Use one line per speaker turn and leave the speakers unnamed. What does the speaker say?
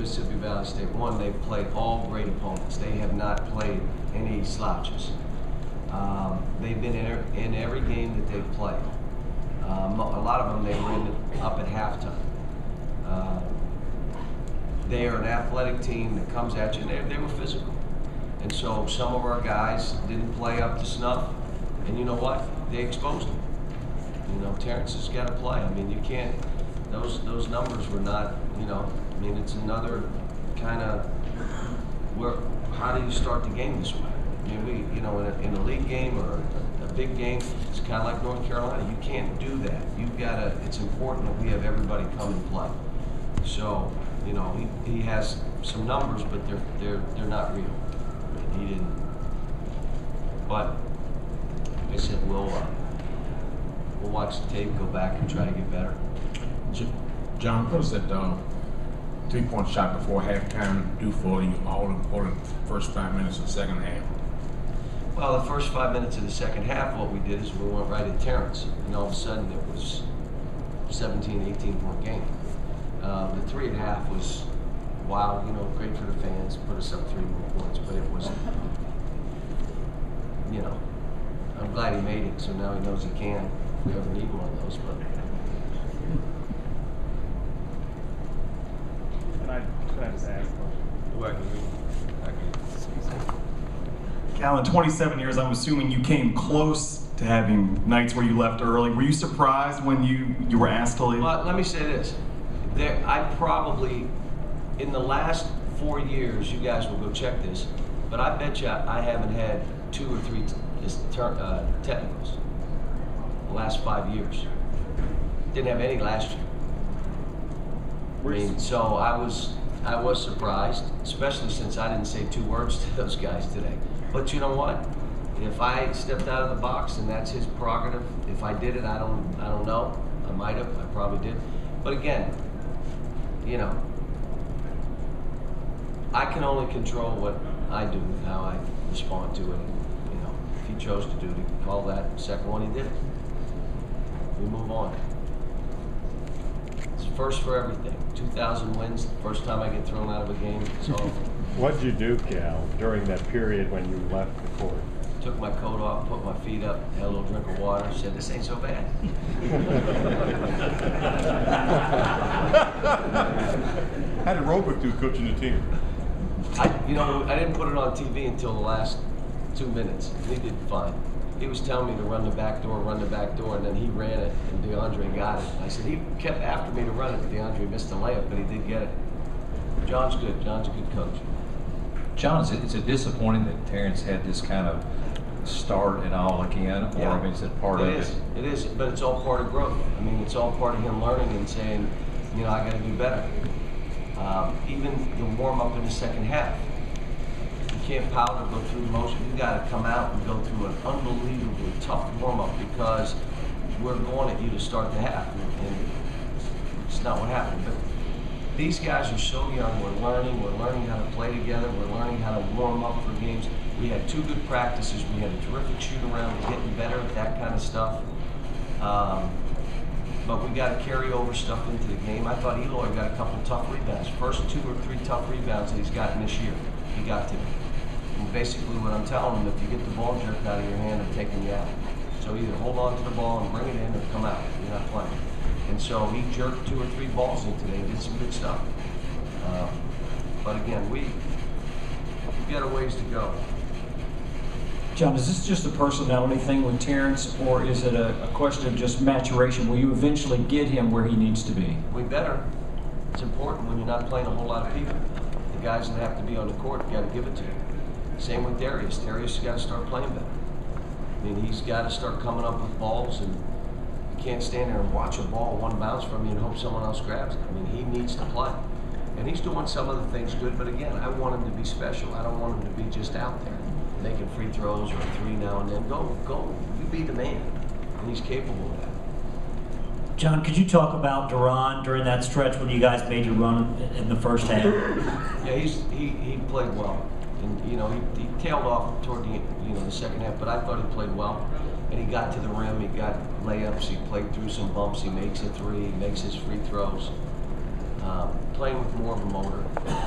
Mississippi Valley State. One, they've played all great opponents. They have not played any slouches. They've been in every game that they've played. A lot of them they were up at halftime. They are an athletic team that comes at you, and they were physical. And so some of our guys didn't play up to snuff, and you know what? They exposed them. You know, Terrence has got to play. I mean, you can't. Those numbers were not. You know, I mean, it's another kind of where. How do you start the game this way? I mean, we, you know, in a league game or a big game, it's kind of like North Carolina. You can't do that. You've got to. It's important that we have everybody come and play. So, you know, he has some numbers, but they're not real. I mean, he didn't. But like I said, we'll watch the tape, go back, and try to get better.
John, what was that 3-point shot before halftime do for you all the first 5 minutes of the second half?
Well, the first 5 minutes of the second half, what we did is we went right at Terrence, and all of a sudden it was 17, 18-point game. The 3 at half was, wow, you know, great for the fans, put us up 3 more points, but it was, you know, I'm glad he made it, so now he knows he can. If we ever need one of those, but.
Can I just ask a question?
Cal, in 27 years, I'm assuming you came close to having nights where you left early. Were you surprised when you were asked to leave?
Well, let me say this. I probably, in the last 4 years, you guys will go check this, but I bet you I haven't had 2 or 3 technicals the last 5 years. Didn't have any last year. I mean, so I was surprised, especially since I didn't say 2 words to those guys today. But you know what? If I stepped out of the box, and that's his prerogative. If I did it, I don't know. I might have. I probably did. But again, you know, I can only control what I do and how I respond to it. You know, if he chose to do it, he could call that second one. He did it. We move on. It's first for everything. 2,000 wins. The first time I get thrown out of a game. So.
What'd you do, Cal, during that period when you left the court?
Took my coat off, put my feet up, had a little drink of water, said, "This ain't so bad."
How did Robick do coaching the team?
I didn't put it on TV until the last 2 minutes. He did fine. He was telling me to run the back door, and then he ran it, and DeAndre got it. I said, he kept after me to run it. DeAndre missed the layup, but he did get it. John's good. John's a good coach.
John, is it disappointing that Terrence had this kind of start and all again? Or,
Yeah.
I mean, is it part of it?
It is, but it's all part of growth. I mean, it's all part of him learning and saying, you know, I got to do better. Even the warm-up in the second half. You can't powder, go through the motion. You got to come out and go through an unbelievably tough warm-up because we're going at you to start the half. And it's not what happened. But these guys are so young. We're learning how to play together. We're learning how to warm up for games. We had 2 good practices. We had a terrific shoot-around. We're getting better at that kind of stuff. But we got to carry over stuff into the game. I thought Eloy got a couple tough rebounds. First 2 or 3 tough rebounds that he's gotten this year. He got to me. And basically what I'm telling him, if you get the ball jerked out of your hand, I'm taking you out. So either hold on to the ball and bring it in or come out. You're not playing. And so he jerked 2 or 3 balls in today and did some good stuff. But again, we've got a ways to go.
John, is this just a personality thing with Terrence, or is it a question of just maturation? Will you eventually get him where he needs to be?
We better. It's important when you're not playing a whole lot of people. The guys that have to be on the court, you got to give it to them. Same with Darius. Darius has got to start playing better. I mean, he's got to start coming up with balls, and you can't stand there and watch a ball one bounce from you and hope someone else grabs it. I mean, he needs to play. And he's doing some of the things good, but again, I want him to be special. I don't want him to be just out there making free throws or a 3 now and then. Go, you be the man. And he's capable of that.
John, could you talk about Duran during that stretch when you guys made your run in the first half?
Yeah, he played well. And you know, he tailed off toward the second half, but I thought he played well. And he got to the rim, he got layups, he played through some bumps, he makes a 3, he makes his free throws. playing with more of a motor.